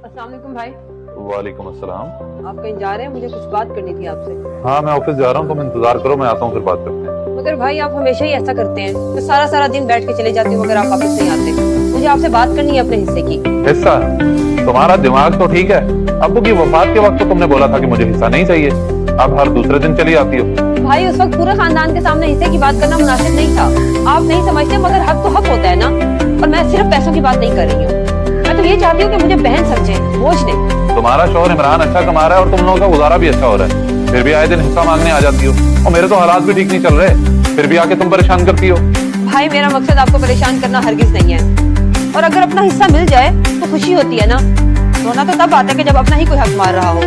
अस्सलाम वालेकुम भाई। वालेकुम अस्सलाम। आप कहीं जा रहे हैं? मुझे कुछ बात करनी थी आपसे। हाँ, मैं ऑफिस जा रहा हूँ, तुम इंतजार करो, मैं आता हूँ, फिर बात करते हैं। मगर भाई आप हमेशा ही ऐसा करते हैं। मैं सारा सारा दिन बैठ के चले जाती हूँ मगर आप वापस नहीं आते। मुझे आपसे बात करनी है अपने हिस्से की। हिस्सा? तुम्हारा दिमाग तो ठीक है, अब्बू की वफात के वक्त तो तुमने बोला था कि मुझे हिस्सा नहीं चाहिए, अब हर दूसरे दिन चली आती हो। भाई उस वक्त पूरे खानदान के सामने हिस्से की बात करना मुनासिब नहीं था। आप नहीं समझते मगर हक तो हक होता है ना। और मैं सिर्फ पैसों की बात नहीं कर रही हूँ, मैं तो ये चाहती हूँ कि मुझे बहन समझे, बोझ नहीं। तुम्हारा शौहर इमरान अच्छा कमा रहा है और तुम लोगों का गुजारा भी अच्छा हो रहा है, फिर भी आए दिन हिस्सा मांगने आ जाती हो। और मेरे तो हालात भी ठीक नहीं चल रहे, फिर भी आके तुम परेशान करती हो। भाई मेरा मकसद आपको परेशान करना हरगिज नहीं है, और अगर अपना हिस्सा मिल जाए तो खुशी होती है ना। रोना तो तब आता है कि जब अपना ही कोई हक मार रहा हो।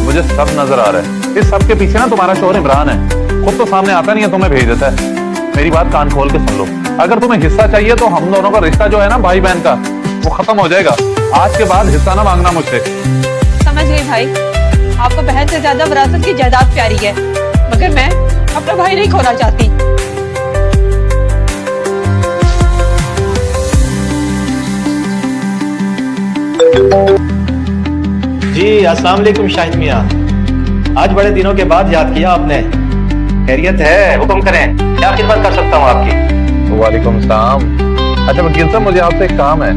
मुझे सब नजर आ रहा है, इस सब के पीछे ना तुम्हारा शौहर इमरान है, खुद तो सामने आता नहीं है, तुम्हें भेज देता है। मेरी बात कान खोल के सुन लो, अगर तुम्हें हिस्सा चाहिए तो हम दोनों का रिश्ता जो है ना भाई बहन का, वो खत्म हो जाएगा। आज के बाद हिस्सा ना मांगना मुझसे। समझ गई भाई, आपको बहन से ज्यादा विरासत की जायदाद प्यारी है, मगर मैं अपना भाई नहीं खोना चाहती। जी अस्सलाम वालेकुम शाहिद मियाँ, आज बड़े दिनों के बाद याद किया आपने। खैरियत है? हुक्म करें, क्या खिदमत कर सकता हूँ आपकी? वालेकुम सलाम। अच्छा वकील साहब, मुझे आपसे एक काम है,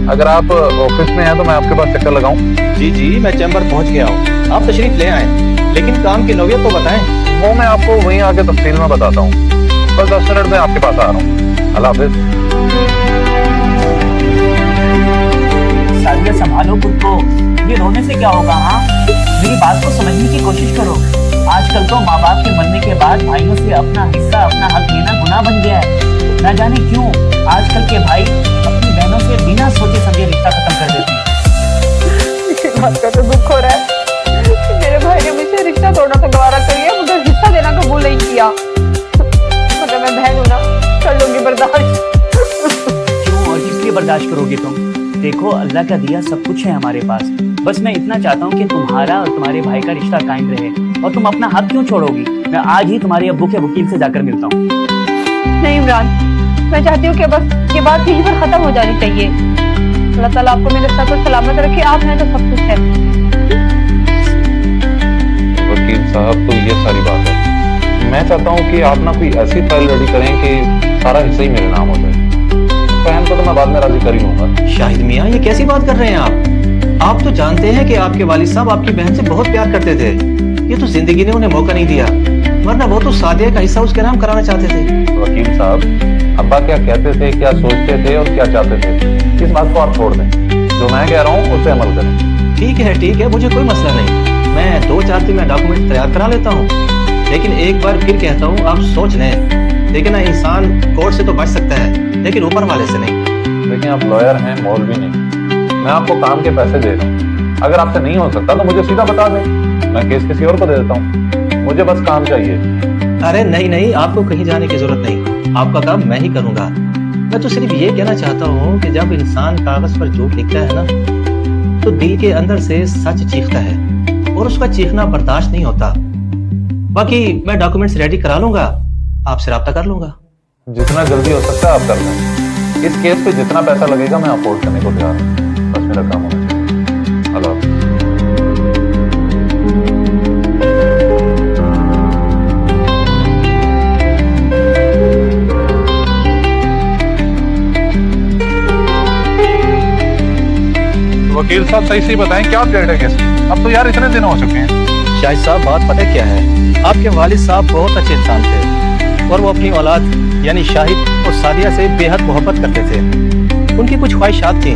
अगर आप ऑफिस में हैं तो मैं आपके पास चक्कर लगाऊं? जी जी, मैं चैम्बर पहुँच गया हूँ, आप तशरीफ ले आए, लेकिन काम की नौयत तो बताएं। वो मैं आपको वहीं आके तफसील में बताता हूँ, बस 10 मिनट में आपके पास आ रहा हूँ। अल्लाह हाफिज। सादिया संभालो खुद को, ये रोने से क्या होगा? हाँ, मेरी बात को समझने की कोशिश करो। आजकल तो माँ बाप के मरने के बाद भाइयों से अपना हिस्सा, अपना हक लेना गुनाह बन गया है। न जाने क्यों आजकल के भाई अपनी बहनों से बिना सोचे समझे रिश्ता खत्म कर देते हैं। इस बात का तो दुख हो रहा है कि मेरे भाई ने मुझसे रिश्ता तोड़ना तो गवारा कर लिया मगर हिस्सा देना कबूल नहीं किया। मगर मैं बहन हूं ना, कर लूंगी बर्दाश्त। क्यों और किस लिए बर्दाश्त करोगे तुम? देखो अल्लाह का दिया सब कुछ है हमारे पास, बस मैं इतना चाहता हूँ कि तुम्हारा और तुम्हारे भाई का रिश्ता कायम रहे। और तुम अपना हक क्यों छोड़ोगी? मैं आज ही तुम्हारे अब्बू के वकील से जाकर मिलता हूँ। नहीं इमरान, मैं चाहती हूँ कि बस ये बात यहीं पर खत्म हो जानी चाहिए। अल्लाह ताला आपको मेरे सर पर सलामत रखे, आप हैं तो सब कुछ है। वकील साहब, तो ये सारी बात है, मैं चाहता हूँ कि आप ना कोई ऐसी फाइल रेडी करें कि सारा हिस्सा ही मेरे नाम हो जाए। बहन को तो मैं बाद में राजी कर ही लूंगा। शाहिद मियाँ, ये कैसी बात कर रहे हैं आप तो जानते हैं कि आपके वालिद साहब आपकी बहन से बहुत प्यार करते थे, ये तो जिंदगी ने उन्हें मौका नहीं दिया, वरना वो तो सादिया का हिस्सा उसके नाम कराना चाहते थे। वकील साहब, अब्बा क्या कहते थे, क्या सोचते थे और क्या चाहते थे, इस बात को आप छोड़ दें। जो मैं कह रहा हूँ उससे अमल करें। ठीक है, मुझे कोई मसला नहीं, मैं 2-4 दिन में डॉक्यूमेंट तैयार करा लेता हूँ, लेकिन एक बार फिर कहता हूँ आप सोच लें। लेकिन इंसान कोर्ट से तो बच सकता है, लेकिन ऊपर वाले से नहीं। देखिए आप लॉयर हैं, मौलवी नहीं, मैं आपको काम के पैसे दे रहा हूँ, अगर आपसे नहीं हो सकता तो मुझे सीधा बता दें, मैं केस किसी और को दे देता हूँ, मुझे बस काम चाहिए। अरे नहीं, आपको कहीं जाने की जरूरत नहीं, आपका काम मैं ही करूंगा। मैं तो सिर्फ ये कहना चाहता हूँ कि जब इंसान कागज पर झूठ लिखता है ना, तो दिल के अंदर से सच चीखता है और उसका चीखना बर्दाश्त नहीं होता। बाकी मैं डॉक्यूमेंट्स रेडी करा लूंगा, आपसे राब्ता कर लूंगा। जितना जल्दी हो सकता है आप कर लें, इस केस पे जितना पैसा लगेगा मैं अफोर्ड करने को तैयार हूँ, बस मेरा काम होना चाहिए। अल्लाह हाफिज। वकील साहब सही सही बताएं, क्या अपडेट है केस? अब तो यार इतने दिन हो चुके हैं। शाहिद साहब, बात पता क्या है, आपके वालिद साहब बहुत अच्छे इंसान थे और वो अपनी औलाद यानी शाहिद और सादिया से बेहद मोहब्बत करते थे। उनकी कुछ ख्वाहिशात थी,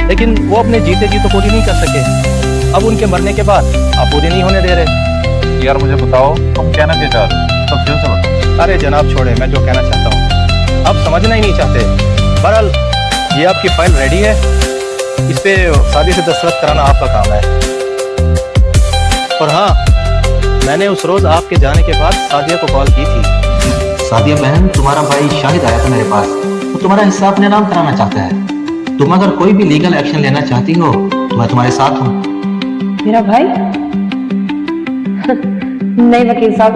लेकिन वो अपने जीते जी तो पूरी नहीं कर सके। अब उनके मरने के बाद आप पूरी नहीं होने दे रहे। यार मुझे बताओ, तुम कहना क्या चाह रहे हो? तफसील से बताओ। अरे जनाब छोड़े, मैं जो कहना चाहता हूँ आप समझना ही नहीं चाहते। बहरहाल ये आपकी फाइल रेडी है, इस पे सादिया से दस्तखत कराना आपका काम है। और हाँ, मैंने उस रोज आपके जाने के बाद सादिया को कॉल की थी। सादिया बहन, तुम्हारा भाई शाहिद आया था मेरे पास, वो तुम्हारा हिस्सा अपने नाम कराना चाहता है। तुम अगर कोई भी लीगल एक्शन लेना चाहती हो तो मैं तुम्हारे साथ हूँ। मेरा भाई? नहीं वकील साहब,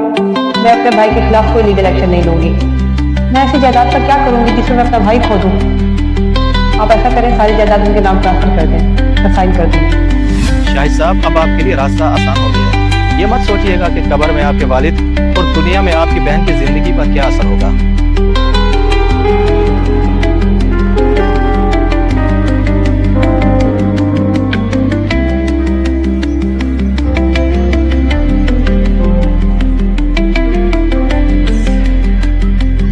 मैं अपने भाई के खिलाफ कोई लीगल एक्शन नहीं लूंगी। मैं ऐसी जायदाद पर क्या करूंगी जिसमें मैं अपना भाई खो दूं? आप ऐसा करें, सारी जायदाद उनके नाम ट्रांसफर कर दें, मैं साइन कर दूंगी। शाहिद साहब, अब आपके लिए रास्ता आसान हो गया है। ये मत सोचिएगा कि कब्र में आपके वालिद और दुनिया में आपकी बहन की जिंदगी पर क्या असर होगा।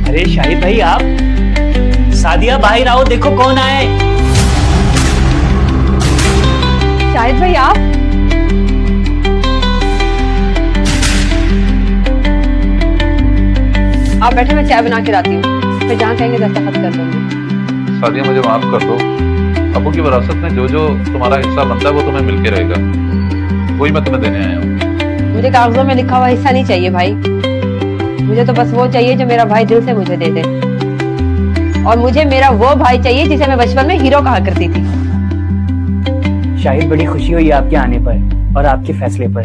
अरे शाहिद भाई, आप सादिया बाहर आओ, देखो कौन आए। शाहिद भाई आप बैठे, मैं चाय बना के लाती हूँ, फिर जहाँ कहेंगे दस्तखत कर दूंगी। सादिया मुझे माफ कर दो, अबू की विरासत में जो जो तुम्हारा हिस्सा बनता है वो तुम्हें मिलके रहेगा, वही मैं तुम्हें देने आया हूँ। मुझे कागजों में लिखा हुआ हिस्सा नहीं चाहिए भाई, मुझे तो बस वो चाहिए जो मेरा भाई दिल से मुझे दे दे, और मुझे मेरा वो भाई चाहिए जिसे मैं बचपन में हीरो कहा करती थी। शाहिद, बड़ी खुशी हुई आपके आने पर और आपके फैसले पर।